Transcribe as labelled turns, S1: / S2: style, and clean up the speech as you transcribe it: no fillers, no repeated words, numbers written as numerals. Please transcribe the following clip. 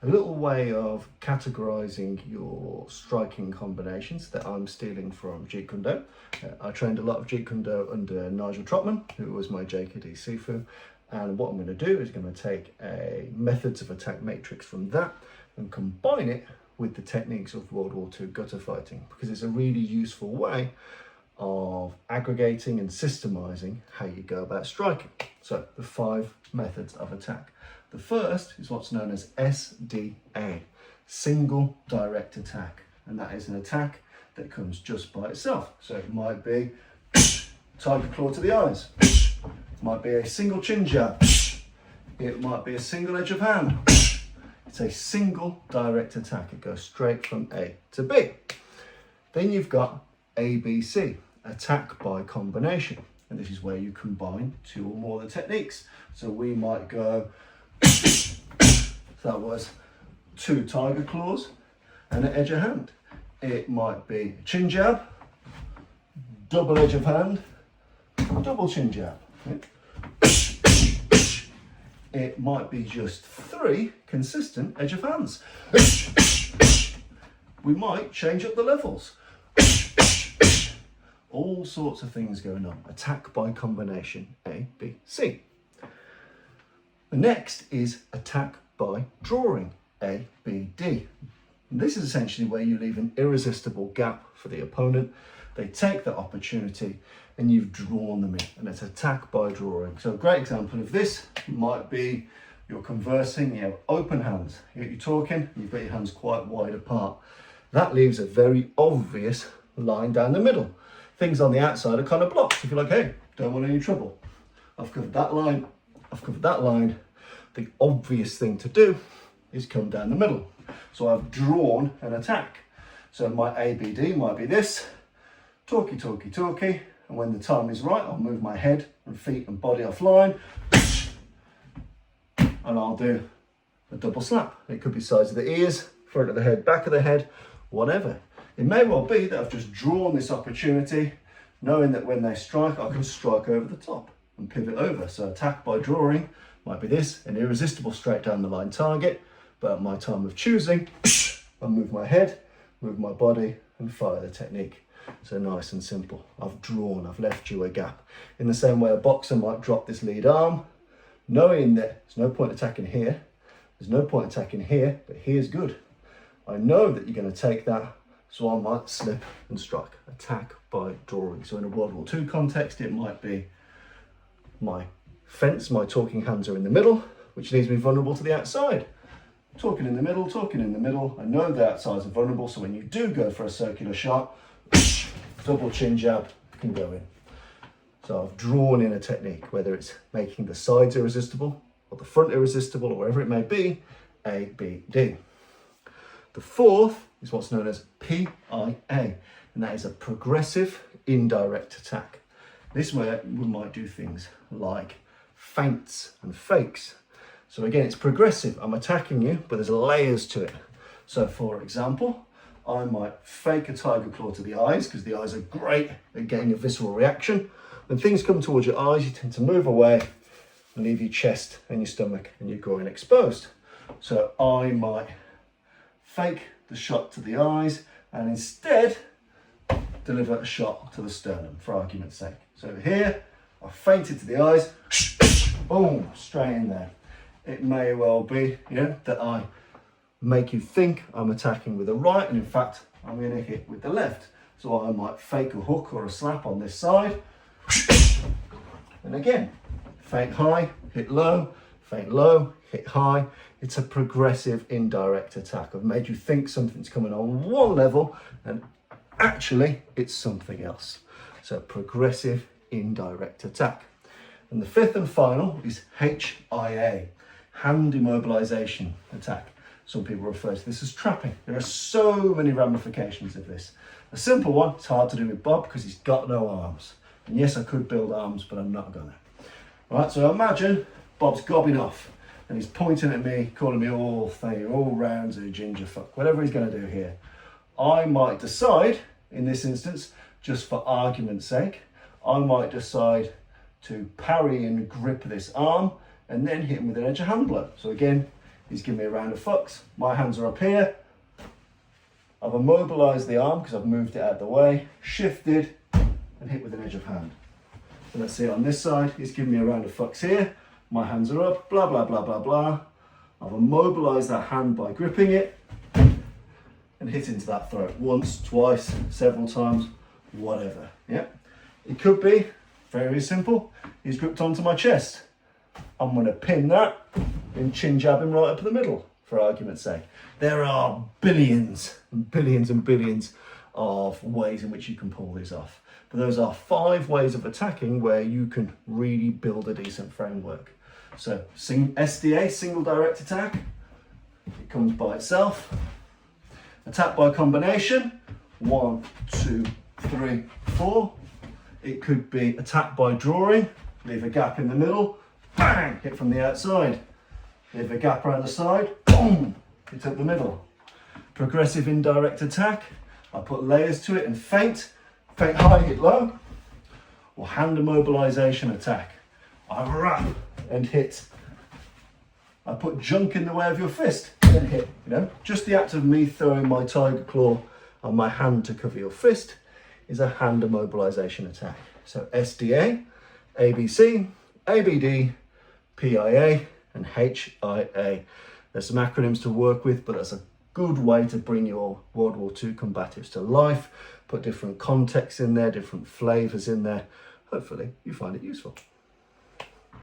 S1: a little way of categorizing your striking combinations that I'm stealing from Jeet Kune Do. I trained a lot of Jeet Kune Do under Nigel Trotman, who was my JKD Sifu. And what I'm going to do is going to take a methods of attack matrix from that and combine it with the techniques of World War II Gutterfighting, because it's a really useful way of aggregating and systemizing how you go about striking. So the 5 methods of attack. The first is what's known as SDA, single direct attack. And that is an attack that comes just by itself. So it might be tiger claw to the eyes. It might be a single chin jab. It might be a single edge of hand. It's a single direct attack. It goes straight from A to B. Then you've got ABC, attack by combination. And this is where you combine 2 or more of the techniques. So we might go, that was 2 tiger claws and an edge of hand. It might be a chin jab, double edge of hand, double chin jab. It might be just 3 consistent edge of hands. We might change up the levels. All sorts of things going on. Attack by combination, A, B, C. The next is attack by drawing, A, B, D. And this is essentially where you leave an irresistible gap for the opponent. They take that opportunity and you've drawn them in, and it's attack by drawing. So a great example of this might be you're conversing, you have open hands, you're talking, you've got your hands quite wide apart. That leaves a very obvious line down the middle. Things on the outside are kind of blocked. If you're like, hey, don't want any trouble. I've covered that line, I've covered that line. The obvious thing to do is come down the middle. So I've drawn an attack. So my ABD might be this, talky, talky, talky. And when the time is right, I'll move my head and feet and body offline. And I'll do a double slap. It could be sides of the ears, front of the head, back of the head, whatever. It may well be that I've just drawn this opportunity, knowing that when they strike, I can strike over the top and pivot over. So attack by drawing might be this, an irresistible straight down the line target, but at my time of choosing, I'll move my head, move my body and fire the technique. So nice and simple. I've drawn, I've left you a gap. In the same way a boxer might drop this lead arm, knowing that there's no point attacking here, there's no point attacking here, but here's good. I know that you're going to take that, so I might slip and strike. Attack by drawing. So in a World War II context, it might be my fence, my talking hands are in the middle, which leaves me vulnerable to the outside. Talking in the middle, talking in the middle. I know the outsides are vulnerable, so when you do go for a circular shot, double chin jab can go in. So I've drawn in a technique, whether it's making the sides irresistible or the front irresistible or whatever it may be, A, B, D. The fourth is what's known as PIA, and that is a progressive indirect attack. This way we might do things like feints and fakes. So again, it's progressive. I'm attacking you, but there's layers to it. So for example, I might fake a tiger claw to the eyes, because the eyes are great at getting a visceral reaction. When things come towards your eyes, you tend to move away and leave your chest and your stomach and your groin exposed. So I might fake the shot to the eyes and instead deliver a shot to the sternum, for argument's sake. So here, I feinted to the eyes, boom, straight in there. It may well be, that I make you think I'm attacking with the right, and in fact, I'm going to hit with the left. So I might fake a hook or a slap on this side, and again, feint high, hit low, feint low, hit high. It's a progressive indirect attack. I've made you think something's coming on one level, and actually, it's something else. So progressive indirect attack. And the fifth and final is HIA, hand immobilization attack. Some people refer to this as trapping. There are so many ramifications of this. A simple one, it's hard to do with Bob because he's got no arms. And yes, I could build arms, but I'm not gonna. Right, so imagine Bob's gobbing off and he's pointing at me, calling me all rounds of ginger fuck, whatever he's gonna do here. I might decide, in this instance, just for argument's sake, I might decide to parry and grip this arm and then hit him with an edge of hand blow. So again, he's giving me a round of fucks. My hands are up here. I've immobilised the arm because I've moved it out of the way, shifted, and hit with an edge of hand. So let's see on this side, he's giving me a round of fucks here. My hands are up, blah, blah, blah, blah, blah. I've immobilised that hand by gripping it and hit into that throat once, twice, several times, whatever. Yeah. It could be very simple. He's gripped onto my chest. I'm going to pin that and chin jab him right up the middle, for argument's sake. There are billions and billions and billions of ways in which you can pull these off. But those are 5 ways of attacking where you can really build a decent framework. So SDA, single direct attack, it comes by itself. Attack by combination, 1, 2, 3, 4. It could be attack by drawing, leave a gap in the middle, bang, hit from the outside. Leave a gap around the side, boom, hit up the middle. Progressive indirect attack, I put layers to it and feint high, hit low. Or hand immobilization attack, I wrap and hit. I put junk in the way of your fist, then hit. You know, just the act of me throwing my tiger claw on my hand to cover your fist is a hand immobilization attack. So SDA, ABC, ABD, PIA, and HIA. There's some acronyms to work with, but that's a good way to bring your World War II combatives to life. Put different contexts in there, different flavors in there. Hopefully you find it useful.